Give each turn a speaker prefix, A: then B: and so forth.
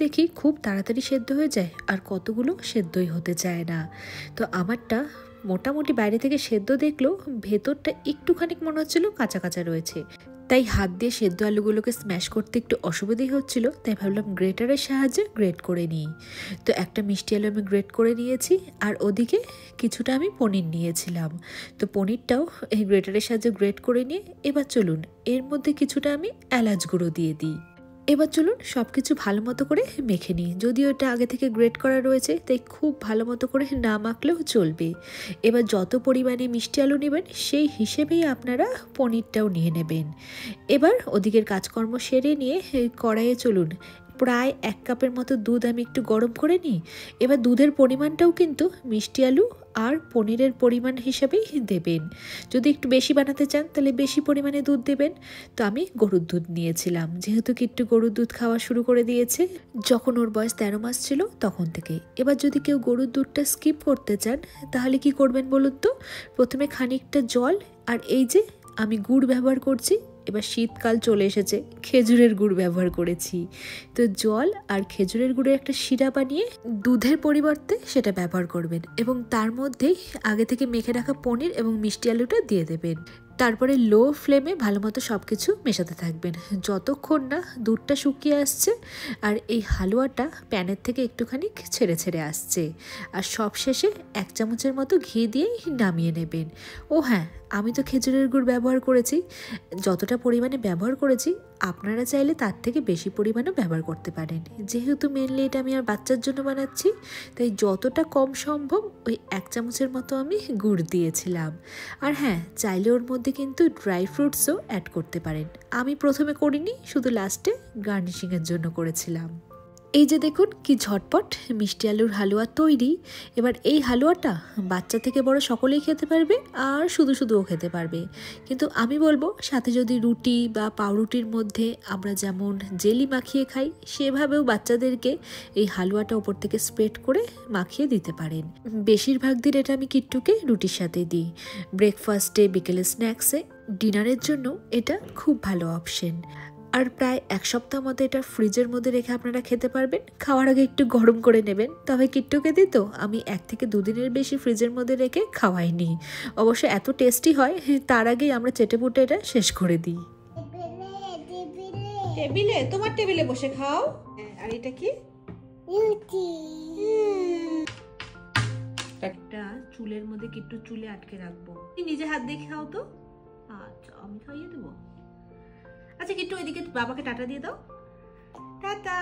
A: দেখি খুব তাড়াতাড়ি সেদ্ধ হয়ে যায় আর কতগুলো সেদ্ধই হতে চায় না। তো আমারটা মোটামুটি বাইরে থেকে সেদ্ধ দেখলেও ভেতরটা একটুখানি মনে হচ্ছিল কাঁচা কাঁচা রয়েছে। তাই হাত দিয়ে সেদ্ধ আলুগুলোকে স্ম্যাশ করতে একটু অসুবিধাই হচ্ছিল, তাই ভাবলাম গ্রেটারের সাহায্যে গ্রেট করে নিই। তো একটা মিষ্টি আলু আমি গ্রেট করে নিয়েছি, আর ওদিকে কিছুটা আমি পনির নিয়েছিলাম। তো পনিরটাও এই গ্রেটারের সাহায্যে গ্রেট করে নিয়ে এবার চলুন এর মধ্যে কিছুটা আমি এলাচ গুঁড়ো দিয়ে দিই। এবার চলুন সব কিছু ভালো মতো করে মেখে নিই। যদিও এটা আগে থেকে গ্রেট করা রয়েছে তাই খুব ভালো মতো করে না মাখলেও চলবে। এবার যত পরিমাণে মিষ্টি আলু নেবেন সেই হিসেবেই আপনারা পনিরটাও নিয়ে নেবেন। এবার ওদিকের কাজকর্ম সেরে নিয়ে কড়াইয়ে চলুন প্রায় 1 কাপের মতো দুধ আমি একটু গরম করে নিই। এবার দুধের পরিমাণটাও কিন্তু মিষ্টি আলু আর পনিরের পরিমাণ হিসাবেই দেবেন। যদি একটু বেশি বানাতে চান তাহলে বেশি পরিমাণে দুধ দেবেন। তো আমি গরুর দুধ নিয়েছিলাম, যেহেতু কিট্টু গরুর দুধ খাওয়া শুরু করে দিয়েছে যখন ওর বয়স 13 মাস ছিল তখন থেকে। এবার যদি কেউ গরুর দুধটা স্কিপ করতে চান তাহলে কি করবেন বলুন তো? প্রথমে খানিকটা জল আর এই যে আমি গুড় ব্যবহার করছি, এবার শীতকাল চলে এসেছে, খেজুরের গুড় ব্যবহার করেছি। তো জল আর খেজুরের গুড়ের একটা শিরা বানিয়ে দুধের পরিবর্তে সেটা ব্যবহার করবেন এবং তার মধ্যেই আগে থেকে মেখে রাখা পনির এবং মিষ্টি আলুটা দিয়ে দেবেন। তারপরে লো ফ্লেমে ভালো মতো সব কিছু মেশাতে থাকবেন যতক্ষণ না দুধটা শুকিয়ে আসছে আর এই হালুয়াটা প্যানের থেকে একটুখানি ছেড়ে ছেড়ে আসছে। আর সব শেষে 1 চামচের মতো ঘি দিয়েই নামিয়ে নেবেন। ও হ্যাঁ, আমি তো খেজুরের গুড় ব্যবহার করেছি, যতটা পরিমাণে ব্যবহার করেছি আপনারা চাইলে তার থেকে বেশি পরিমাণে ব্যবহার করতে পারেন। যেহেতু মেনলি এটা আমি আর বাচ্চার জন্য বানাচ্ছি তাই যতটা কম সম্ভব ওই 1 চামচের মতো আমি গুড় দিয়েছিলাম। আর হ্যাঁ, চাইলে ওর মধ্যে কিন্তু ড্রাই ফ্রুটসও অ্যাড করতে পারেন। আমি প্রথমে করিনি, শুধু লাস্টে গার্নিশিংয়ের জন্য করেছিলাম। এই যে দেখুন কি ঝটপট মিষ্টি আলুর হালুয়া তৈরি। এবার এই হালুয়াটা বাচ্চা থেকে বড় সকলেই খেতে পারবে আর শুধু শুধুও খেতে পারবে। কিন্তু আমি বলবো সাথে যদি রুটি বা পাউরুটির মধ্যে আমরা যেমন জেলি মাখিয়ে খাই সেভাবেও বাচ্চাদেরকে এই হালুয়াটা ওপর থেকে স্প্রেড করে মাখিয়ে দিতে পারেন। বেশিরভাগ দিন এটা আমি কিট্টুকে রুটির সাথে দিই। ব্রেকফাস্টে, বিকেলে স্ন্যাক্সে, ডিনারের জন্য এটা খুব ভালো অপশন। আর প্রায় 1 সপ্তাহ মতো এটা ফ্রিজের মধ্যে রেখে আপনারা খেতে পারবেন। খাওয়ার আগে একটু গরম করে নেবেন। তবে কিট্টুকে দিই তো আমি 1 থেকে 2 দিনের বেশি ফ্রিজের মধ্যে রেখে খাওয়াইনি। অবশ্য এত টেস্টি হয় তার আগেই আমরা চেটেপুটে এটা শেষ করে দিই। টেবিলে, তোমার টেবিলে বসে খাও। আর এটা কি? একটা চুলের মধ্যে কিট্টু চুলে আটকে রাখবো। নিজে হাত দিয়ে খাও তো। আচ্ছা, আমি খাইয়ে দেবো। আচ্ছা কিট্টু এদিকে বাবাকে টাটা দিয়ে দাও। টাটা।